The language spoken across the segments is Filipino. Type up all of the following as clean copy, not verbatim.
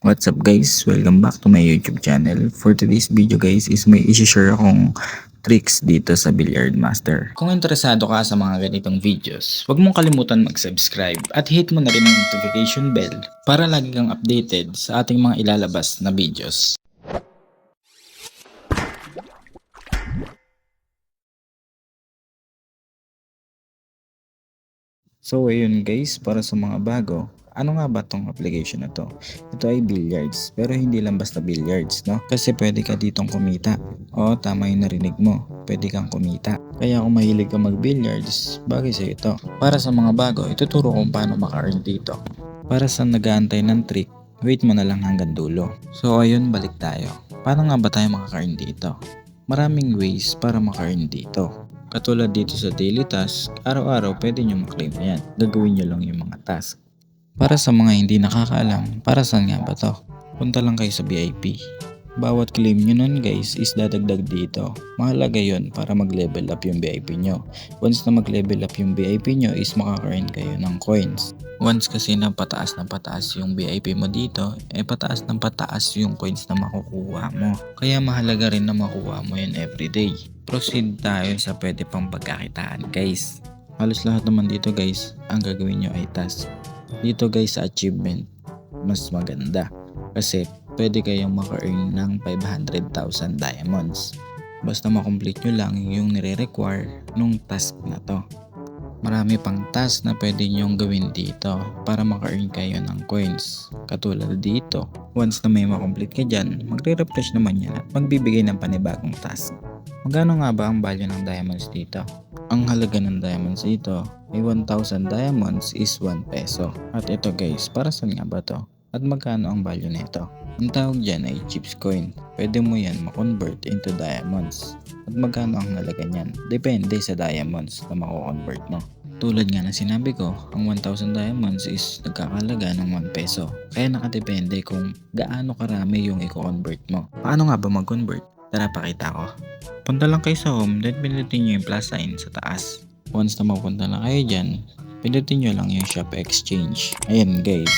What's up guys? Welcome back to my YouTube channel. For today's video guys is may isi-share akong tricks dito sa Billiard Master. Kung interesado ka sa mga ganitong videos, huwag mong kalimutan mag-subscribe at hit mo na rin ang notification bell para lagi kang updated sa ating mga ilalabas na videos. So ayun guys, para sa mga bago, ano nga ba tong application na to? Ito ay billiards, pero hindi lang basta billiards, no? Kasi pwede ka ditong kumita. Oo, tama yung narinig mo, pwede kang kumita. Kaya kung mahilig ka mag-billiards, bagay sa ito. Para sa mga bago, ituturo kung paano maka-earn dito. Para sa nag-aantay ng trick, wait mo na lang hanggang dulo. So ayun, balik tayo. Paano nga ba tayo maka-earn dito? Maraming ways para maka-earn dito. Katulad dito sa daily task, araw-araw pwede nyo maklaim yan. Gagawin nyo lang yung mga task. Para sa mga hindi nakakaalam, para saan nga ba to? Punta lang kayo sa VIP. Bawat claim nyo nun guys is dadagdag dito. Mahalaga yun para mag-level up yung VIP nyo. Once na mag-level up yung VIP nyo is makaka-earn kayo ng coins. Once kasi na pataas yung VIP mo dito, pataas ng pataas yung coins na makukuha mo. Kaya mahalaga rin na makuha mo yun everyday. Proceed tayo sa pwede pang pagkakitaan guys. Halos lahat naman dito guys, ang gagawin nyo ay task. Dito guys sa achievement, mas maganda. Kasi pwede kayong maka-earn ng 500,000 diamonds. Basta makomplete nyo lang yung nire-require nung task na to. Marami pang task na pwede nyong gawin dito para maka-earn kayo ng coins. Katulad dito, once na may makomplete ka dyan, magre-refresh naman yan at magbibigay ng panibagong task. Magkano nga ba ang value ng diamonds dito? Ang halaga ng diamonds dito ay 1,000 diamonds is 1 peso. At ito guys, para saan nga ba to? At magkano ang value nito? Ang tawag dyan ay chips coin. Pwede mo yan ma-convert into diamonds. At magkano ang halaga niyan? Depende sa diamonds na mako-convert mo. Tulad nga ng sinabi ko, ang 1,000 diamonds is nagkakalaga ng 1 peso. Kaya nakadepende kung gaano karami yung i-convert mo. Paano nga ba mag-convert? Tara pakita ko. Punta lang kayo sa home, then pindutin nyo yung plus sign sa taas. Once na mapunta na kayo dyan, pindutin nyo lang yung shop exchange. Ayan guys,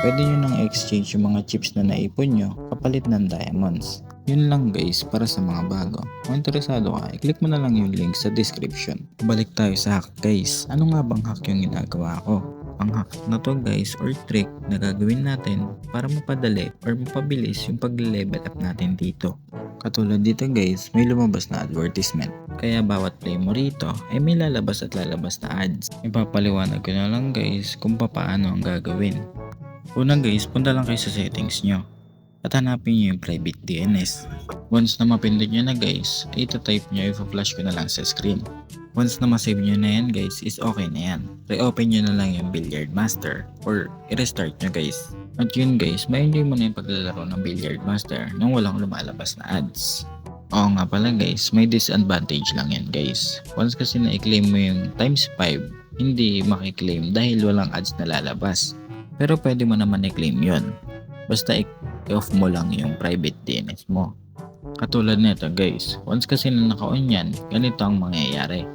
pwede nyo nang exchange yung mga chips na naipon nyo kapalit ng diamonds. Yun lang guys para sa mga bago. Kung interesado ka, i-click mo na lang yung link sa description. Balik tayo sa hack guys. Ano nga bang hack yung ginagawa ko? Ang hack na to guys or trick na gagawin natin para mapadali or mapabilis yung pag-level up natin dito. Katulad dito guys, may lumabas na advertisement. Kaya bawat play mo rito ay may lalabas at lalabas na ads. Ipapaliwanag ko na lang guys kung paano ang gagawin. Una guys, punta lang kayo sa settings nyo at hanapin nyo yung private DNS. Once na mapindot nyo na guys, ay ito-type nyo, i-flash ko na lang sa screen. Once na masave nyo na yan guys, is okay na yan. Re-open nyo na lang yung Billiard Master or i-restart nyo guys. At yun guys, ma-enjoy mo na yung paglalaro ng Billiard Master nang walang lumalabas na ads. Oo nga pala guys, may disadvantage lang yan guys. Once kasi na-claim mo yung times 5, hindi makiklaim dahil walang ads na lalabas. Pero pwede mo naman i-claim yun. Basta i-off mo lang yung private DNS mo. Katulad nito guys, once kasi na naka-on yan, ganito ang mangyayari.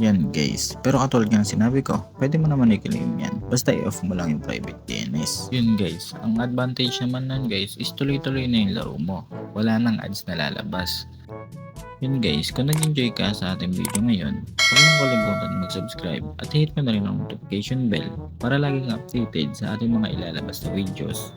Yan guys, pero katulad nga ng sinabi ko, pwede mo naman i-claim yan. Basta i-off mo lang yung private DNS. Yun guys, ang advantage naman nun guys is tuloy-tuloy na yung laro mo. Wala nang ads na lalabas. Yun guys, kung nag-enjoy ka sa ating video ngayon, huwag mong kalimutan mag-subscribe at hit mo na rin ang notification bell para lagi kang updated sa ating mga ilalabas na videos.